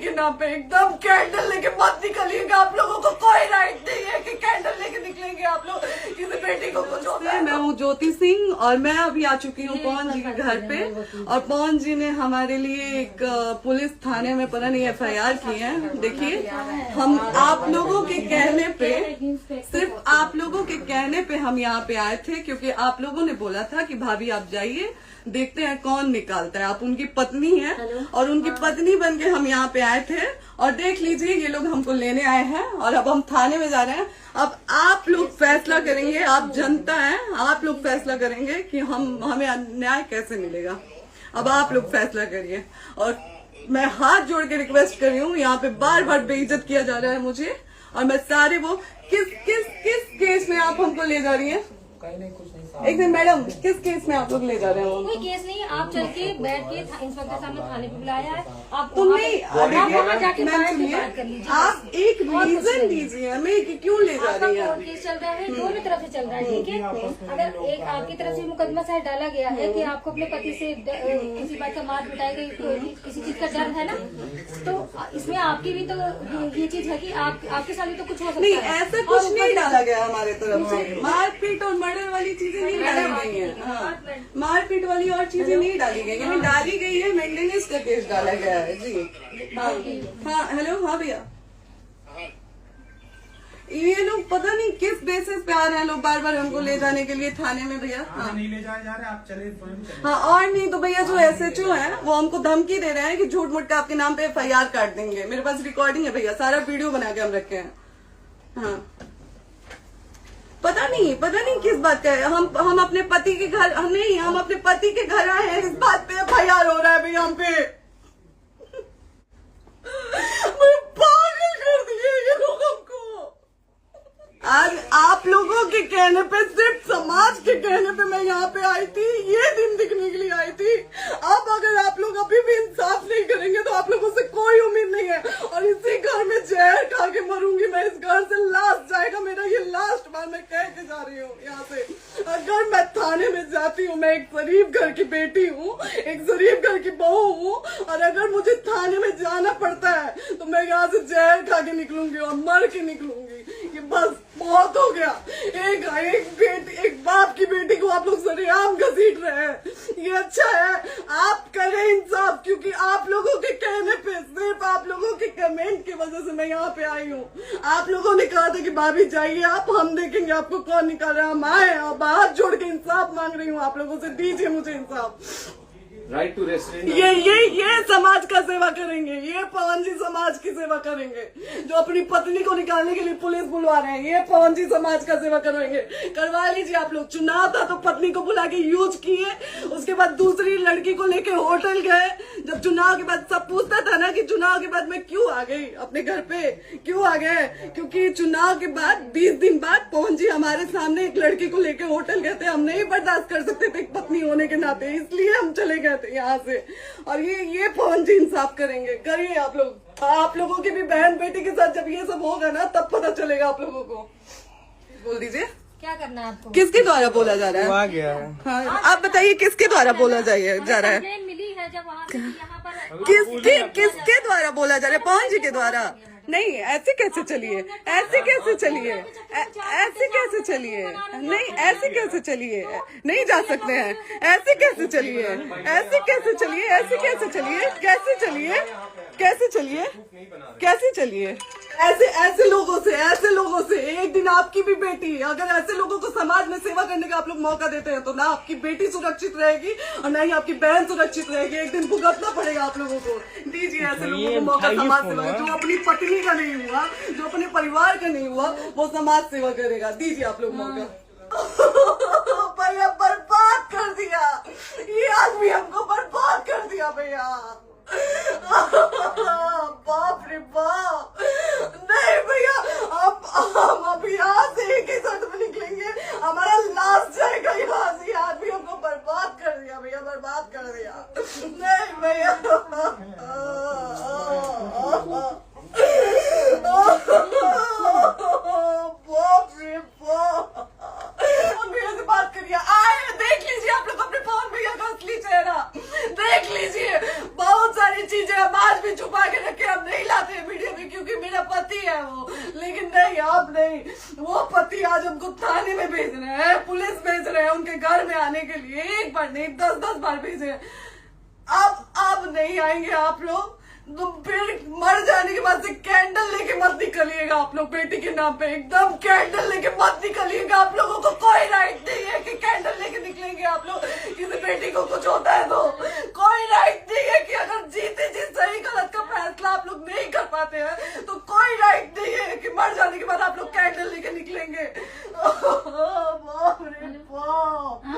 के नाम पे एकदम कैंडल लेके मत निकलिएगा। आप लोगों को कोई राइट नहीं है कि कैंडल लेके निकलेंगे आप लोग, किसी बेटी को कुछ होता है। मैं हूँ ज्योति सिंह और मैं अभी आ चुकी हूँ पवन जी के घर पे, और पवन जी ने हमारे लिए एक पुलिस थाने में पता नहीं FIR की है। देखिए, हम आप लोगों के कहने पे, सिर्फ आप लोगों के कहने पे हम यहाँ पे आए थे, क्योंकि आप लोगों ने बोला था कि भाभी आप जाइए, देखते हैं कौन निकालता है। आप उनकी पत्नी हैं और उनकी पत्नी बन के हम यहाँ पे आए थे, और देख लीजिए ये लोग हमको लेने आए हैं और अब हम थाने में जा रहे हैं। अब आप लोग फैसला करेंगे, आप जनता हैं, आप लोग फैसला करेंगे कि हमें न्याय कैसे मिलेगा। अब आप लोग फैसला करिए, और मैं हाथ जोड़ के रिक्वेस्ट कर रही हूँ, यहाँ पे बार बार बेइज्जत किया जा रहा है मुझे, और मैं सारे वो किस केस में आप हमको ले जा रही हैं? एक दिन मैडम, किस केस में आप लोग ले जा रहे हो? कोई केस नहीं है, आप चल के बैठ के इंस्पेक्टर साहब ने थाने पे बुलाया है। आप जाके आप एक रीजन दीजिए हमें कि क्यों ले जा रही है। कोर्ट केस चल रहा है, दोनों तरफ से चल रहा है, ठीक है। अगर एक आपकी तरफ से मुकदमा शायद डाला गया है कि आपको अपने पति से किसी बात का मार पिटाई गई, किसी चीज का डर है ना, तो इसमें आपकी भी तो ये चीज है कि आपके साथ भी तो कुछ हो सकता है। नहीं, ऐसा कुछ नहीं डाला गया हमारे तरफ से। मारपीट और मर्डर वाली चीजें नहीं डाली गई है। हाँ, मारपीट वाली और चीजें नहीं डाली गई है। डाली गई है मेंटेनेंस का केस डाला गया है जी। हाँ हेलो, हाँ भैया, ये लोग पता नहीं किस बेसिस पे आ रहे हैं लोग बार बार हमको ले जाने के लिए थाने में भैया। हाँ नहीं ले जाए जा रहे, आप चले। हाँ, और नहीं तो भैया जो SHO है वो हमको धमकी दे रहे हैं कि झूठ मूठ का आपके नाम पे FIR काट देंगे। मेरे पास रिकॉर्डिंग है भैया, सारा वीडियो बना के हम रखे हैं। हाँ, पता नहीं किस बात का है। हम अपने पति के घर, हम अपने पति के घर आए हैं, इस बात पे FIR हो रहा है भैया हम पे। पागल कर दिए ये लोग हमको। आज आप लोगों के कहने पे, सिर्फ समाज के कहने पे मैं यहाँ पे आई थी, ये दिन दिखने के लिए आई थी। अब अगर आप लोग अभी भी इंसाफ नहीं करेंगे तो आप लोगों से कोई उम्मीद नहीं है, और इसी घर में जहर खा के मरूंगी मैं। इस घर से लास्ट जाएगा मेरा, ये लास्ट बार मैं कह के जा रही हूँ यहाँ से। अगर मैं थाने में जाती हूँ, मैं एक शरीफ घर की बेटी हूँ, एक शरीफ घर की बहू हूँ, और अगर मुझे थाने में जाना पड़ता है तो मैं यहाँ से जहर खा के निकलूंगी और मर के निकलूंगी। ये बस बहुत हो गया। एक बाप की बेटी को आप लोग सरेआम घसीट रहे हैं, ये अच्छा है? आप करें इंसाफ, क्योंकि आप लोगों के कहने पे, सिर्फ आप लोगों के कमेंट की वजह से मैं यहाँ पे आई हूँ। आप लोगों ने कहा था कि भाभी जाइए आप, हम देखेंगे आपको कौन निकाल रहा है। हम आए और हाथ जोड़ के इंसाफ मांग रही हूँ आप लोगों से, दीजिए मुझे इंसाफ। Right to restaurant. ये समाज का सेवा करेंगे, ये पवन जी समाज की सेवा करेंगे। जो अपनी पत्नी को निकालने के लिए पुलिस बुलवा रहे हैं, ये पवन जी समाज का सेवा करेंगे। करवा लीजिए आप लोग। चुनाव था तो पत्नी को बुला के यूज किए, उसके बाद दूसरी लड़की को लेके होटल गए। जब चुनाव के बाद सब पूछता था ना कि चुनाव के बाद मैं क्यों आ गई अपने घर पे, क्यों आ गए, क्योंकि चुनाव के बाद 20 दिन बाद पवन जी हमारे सामने एक लड़की को लेके होटल गए थे। हम नहीं बर्दाश्त कर सकते थे पत्नी होने के नाते, इसलिए हम चले गए थे यहाँ से। और ये पवन जी इंसाफ करेंगे। करिए आप लोग। आप लोगों की भी बहन बेटी के साथ जब ये सब होगा ना, तब पता चलेगा आप लोगों को। बोल दीजिए क्या करना है आपको? किसके द्वारा बोला जा रहा है? आ गया है। हाँ, आप बताइए किसके द्वारा बोला जा रहा है? मिली है जब वहाँ से यहाँ पर किसके द्वारा बोला जा रहा है? पवन जी के द्वारा? नहीं, ऐसे कैसे चलिए, ऐसे कैसे चलिए, ऐसे कैसे चलिए, नहीं ऐसे कैसे चलिए, नहीं जा सकते हैं। ऐसे कैसे चलिए, ऐसे कैसे चलिए, ऐसे कैसे चलिए, कैसे चलिए, कैसे चलिए, कैसे चलिए? ऐसे लोगों से एक दिन आपकी भी बेटी, अगर ऐसे लोगों को समाज में सेवा करने का आप लोग मौका देते हैं तो ना आपकी बेटी सुरक्षित रहेगी और ना ही आपकी बहन सुरक्षित रहेगी। एक दिन भुगतना पड़ेगा आप लोगों को। दीजिए ऐसे लोगों को मौका समाज सेवा। जो अपनी पत्नी का नहीं हुआ, जो अपने परिवार का नहीं हुआ, वो समाज सेवा करेगा। दीजिए आप लोग मौका। भैया बर्बाद कर दिया ये आदमी, हमको बर्बाद कर दिया भैया। बाप रे बाप। नहीं भैया, हम अभी यहाँ से एक ही शर्त में निकलेंगे, हमारा लास्ट जाएगा यहाँ से। आदमी हमको बर्बाद कर दिया भैया, बर्बाद कर दिया। नहीं भैया, बाप रे बाप। भैया से बात करिए, आए देख लीजिए आप लोग अपने पवन भैया का असली चेहरा देख लीजिए। बहुत सारी चीजें हम आज भी छुपा के रखे, हम नहीं पति है वो, लेकिन नहीं, आप नहीं। वो पति आज हमको थाने में भेज रहे हैं, पुलिस भेज रहे हैं उनके घर में आने के लिए, एक बार नहीं 10-10 बार भेजे हैं। अब नहीं आएंगे आप लोग, तो फिर मर जाने के बाद से कैंडल लेके मत निकलिएगा आप लोग बेटी के नाम पे, एकदम कैंडल लेके मत निकलिएगा। आप लोगों को कोई राइट नहीं है कि कैंडल लेके निकलेंगे आप लोग, किसी बेटी को कुछ होता है तो।